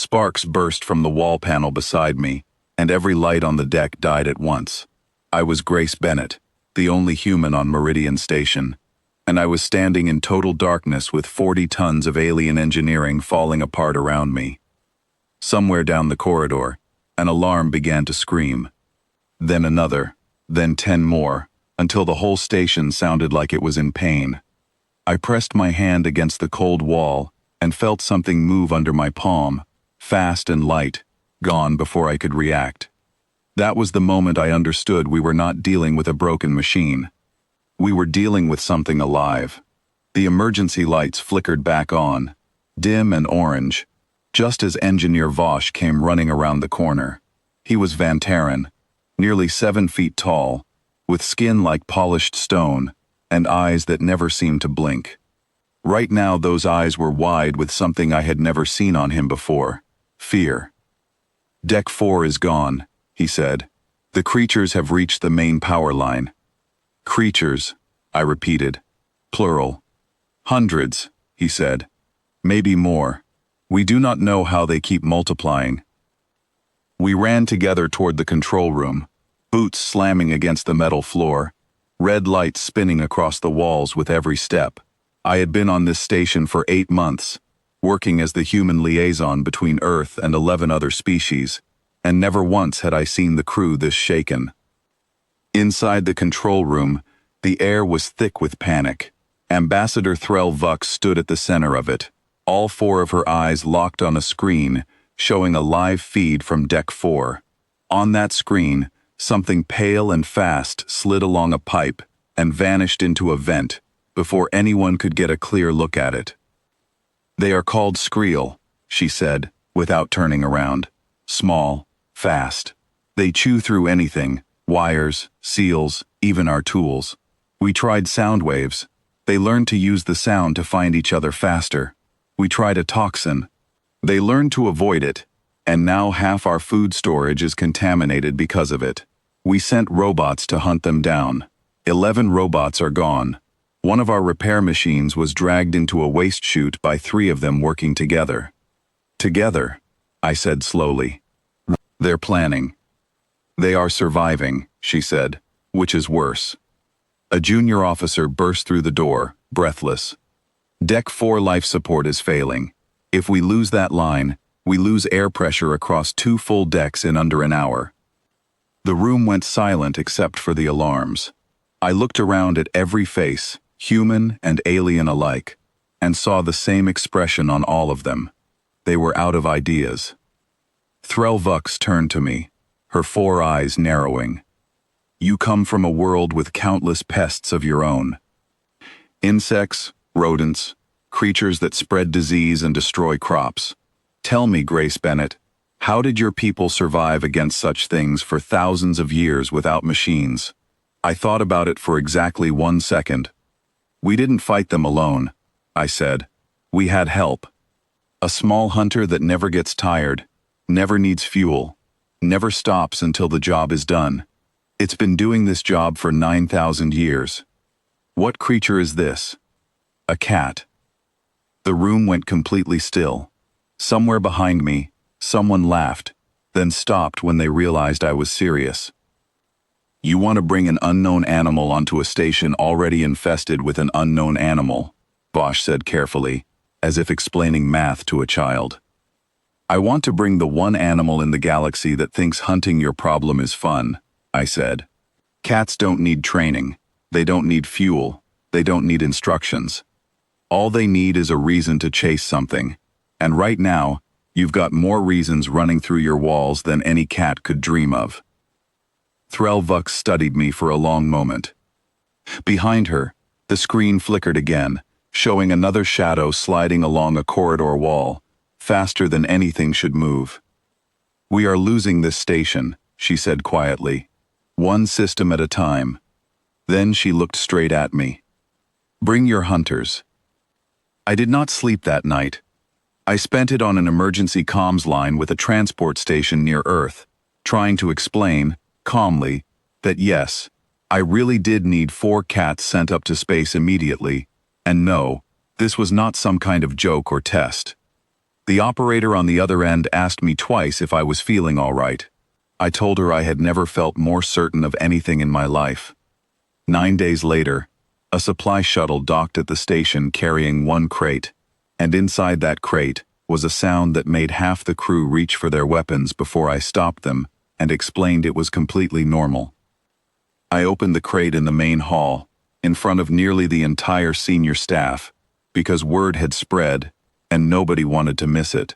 Sparks burst from the wall panel beside me, and every light on the deck died at once. I was Grace Bennett, the only human on Meridian Station, and I was standing in total darkness with 40 tons of alien engineering falling apart around me. Somewhere down the corridor, an alarm began to scream. Then another, then 10 more, until the whole station sounded like it was in pain. I pressed my hand against the cold wall and felt something move under my palm, fast and light, gone before I could react. That was the moment I understood we were not dealing with a broken machine. We were dealing with something alive. The emergency lights flickered back on, dim and orange, just as Engineer Vosh came running around the corner. He was Van Terren, nearly 7 feet tall, with skin like polished stone and eyes that never seemed to blink. Right now those eyes were wide with something I had never seen on him before: fear. "Deck 4 is gone," he said. "The creatures have reached the main power line." "Creatures," I repeated. "Plural." "Hundreds," he said. "Maybe more. We do not know how they keep multiplying." We ran together toward the control room, boots slamming against the metal floor, red lights spinning across the walls with every step. I had been on this station for 8 months, working as the human liaison between Earth and 11 other species, and never once had I seen the crew this shaken. Inside the control room, the air was thick with panic. Ambassador Threll Vux stood at the center of it, all 4 of her eyes locked on a screen showing a live feed from Deck 4. On that screen, something pale and fast slid along a pipe and vanished into a vent before anyone could get a clear look at it. "They are called Skriel," she said, without turning around. "Small, fast. They chew through anything, wires, seals, even our tools. We tried sound waves. They learned to use the sound to find each other faster. We tried a toxin. They learned to avoid it, and now half our food storage is contaminated because of it. We sent robots to hunt them down. 11 robots are gone. One of our repair machines was dragged into a waste chute by 3 of them working together." "Together," I said slowly. "They're planning." "They are surviving," she said, "which is worse." A junior officer burst through the door, breathless. "Deck 4 life support is failing. If we lose that line, we lose air pressure across 2 full decks in under an hour." The room went silent except for the alarms. I looked around at every face, human and alien alike, and saw the same expression on all of them. They were out of ideas. Threll Vux turned to me, her 4 eyes narrowing. "You come from a world with countless pests of your own. Insects, rodents, creatures that spread disease and destroy crops. Tell me, Grace Bennett, how did your people survive against such things for thousands of years without machines?" I thought about it for exactly 1 second. "We didn't fight them alone," I said. "We had help. A small hunter that never gets tired, never needs fuel, never stops until the job is done. It's been doing this job for 9,000 years. What creature is this?" "A cat." The room went completely still. Somewhere behind me, someone laughed, then stopped when they realized I was serious. "You want to bring an unknown animal onto a station already infested with an unknown animal," Vosh said carefully, as if explaining math to a child. "I want to bring the one animal in the galaxy that thinks hunting your problem is fun," I said. "Cats don't need training. They don't need fuel. They don't need instructions. All they need is a reason to chase something. And right now, you've got more reasons running through your walls than any cat could dream of." Threll Vux studied me for a long moment. Behind her, the screen flickered again, showing another shadow sliding along a corridor wall, faster than anything should move. "We are losing this station," she said quietly. "One system at a time." Then she looked straight at me. "Bring your hunters." I did not sleep that night. I spent it on an emergency comms line with a transport station near Earth, trying to explain, calmly, that yes, I really did need 4 cats sent up to space immediately, and no, this was not some kind of joke or test. The operator on the other end asked me twice if I was feeling all right. I told her I had never felt more certain of anything in my life. 9 days later, a supply shuttle docked at the station carrying one crate, and inside that crate was a sound that made half the crew reach for their weapons before I stopped them and explained it was completely normal. I opened the crate in the main hall, in front of nearly the entire senior staff, because word had spread and nobody wanted to miss it.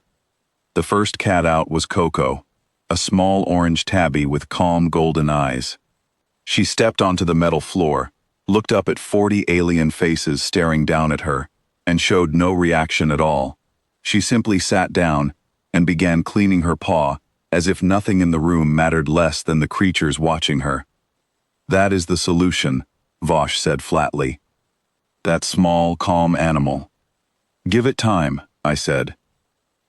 The first cat out was Coco, a small orange tabby with calm golden eyes. She stepped onto the metal floor, looked up at 40 alien faces staring down at her, and showed no reaction at all. She simply sat down and began cleaning her paw as if nothing in the room mattered less than the creatures watching her. "That is the solution," Vosh said flatly. "That small, calm animal." "Give it time," I said.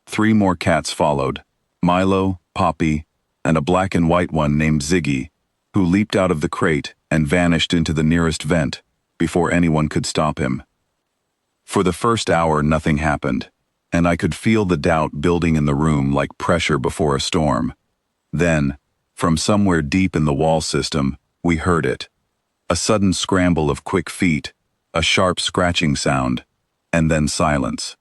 3 more cats followed, Milo, Poppy, and a black and white one named Ziggy, who leaped out of the crate and vanished into the nearest vent before anyone could stop him. For the first hour, nothing happened, and I could feel the doubt building in the room like pressure before a storm. Then, from somewhere deep in the wall system, we heard it. A sudden scramble of quick feet, a sharp scratching sound, and then silence.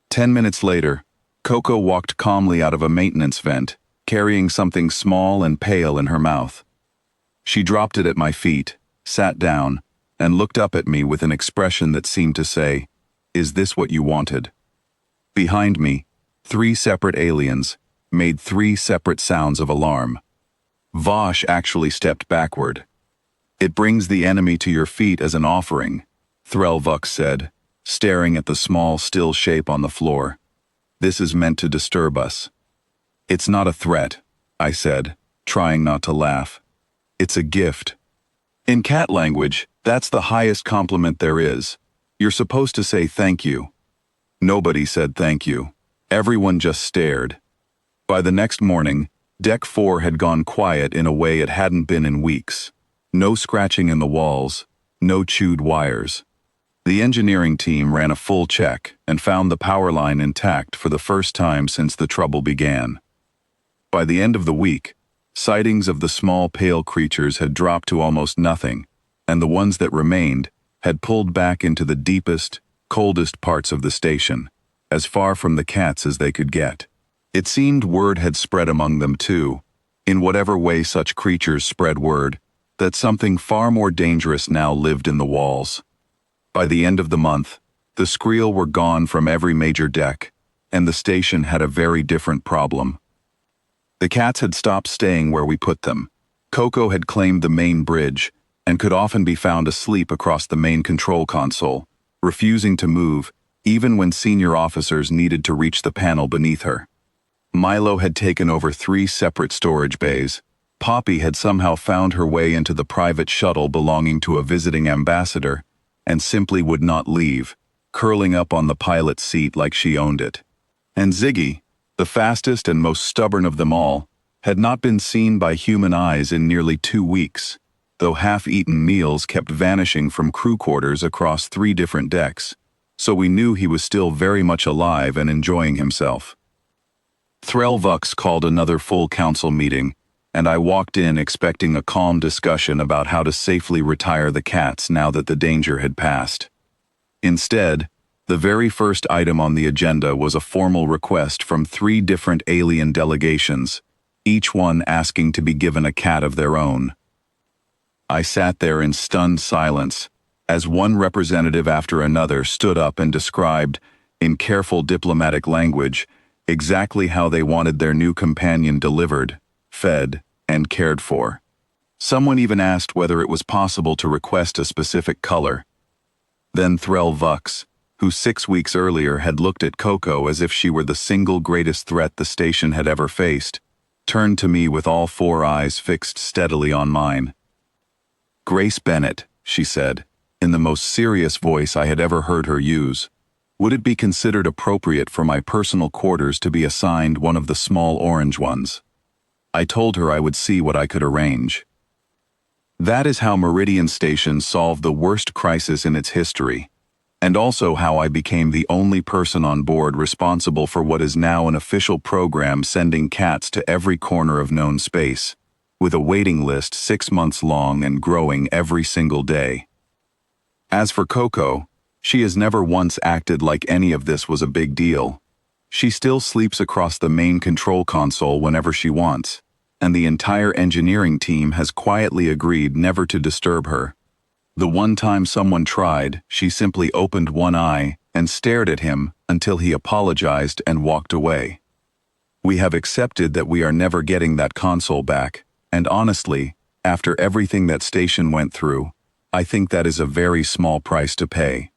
10 minutes later, Coco walked calmly out of a maintenance vent, carrying something small and pale in her mouth. She dropped it at my feet, sat down, and looked up at me with an expression that seemed to say, "Is this what you wanted?" Behind me, 3 separate aliens made 3 separate sounds of alarm. Vosh actually stepped backward. "It brings the enemy to your feet as an offering," Threlvux said, staring at the small, still shape on the floor. "This is meant to disturb us." "It's not a threat," I said, trying not to laugh. "It's a gift. In cat language, that's the highest compliment there is. You're supposed to say thank you." Nobody said thank you. Everyone just stared. By the next morning, Deck 4 had gone quiet in a way it hadn't been in weeks. No scratching in the walls, no chewed wires. The engineering team ran a full check and found the power line intact for the first time since the trouble began. By the end of the week, sightings of the small pale creatures had dropped to almost nothing, and the ones that remained had pulled back into the deepest, coldest parts of the station, as far from the cats as they could get. It seemed word had spread among them too, in whatever way such creatures spread word, that something far more dangerous now lived in the walls. By the end of the month, the Skrill were gone from every major deck, and the station had a very different problem. The cats had stopped staying where we put them. Coco had claimed the main bridge, and could often be found asleep across the main control console, refusing to move, even when senior officers needed to reach the panel beneath her. Milo had taken over 3 separate storage bays. Poppy had somehow found her way into the private shuttle belonging to a visiting ambassador, and simply would not leave, curling up on the pilot's seat like she owned it. And Ziggy, the fastest and most stubborn of them all, had not been seen by human eyes in nearly 2 weeks, though half-eaten meals kept vanishing from crew quarters across 3 different decks, so we knew he was still very much alive and enjoying himself. Threlvux called another full council meeting, and I walked in expecting a calm discussion about how to safely retire the cats now that the danger had passed. Instead, the very first item on the agenda was a formal request from 3 different alien delegations, each one asking to be given a cat of their own. I sat there in stunned silence, as one representative after another stood up and described, in careful diplomatic language, exactly how they wanted their new companion delivered, fed, and cared for. Someone even asked whether it was possible to request a specific color. Then Threlvux, who 6 weeks earlier had looked at Coco as if she were the single greatest threat the station had ever faced, turned to me with all 4 eyes fixed steadily on mine. "Grace Bennett," she said, in the most serious voice I had ever heard her use, "would it be considered appropriate for my personal quarters to be assigned one of the small orange ones?" I told her I would see what I could arrange. That is how Meridian Station solved the worst crisis in its history. and also how I became the only person on board responsible for what is now an official program sending cats to every corner of known space, with a waiting list 6 months long and growing every single day. As for Coco, she has never once acted like any of this was a big deal. She still sleeps across the main control console whenever she wants, and the entire engineering team has quietly agreed never to disturb her. The one time someone tried, she simply opened one eye and stared at him until he apologized and walked away. We have accepted that we are never getting that console back, and honestly, after everything that station went through, I think that is a very small price to pay.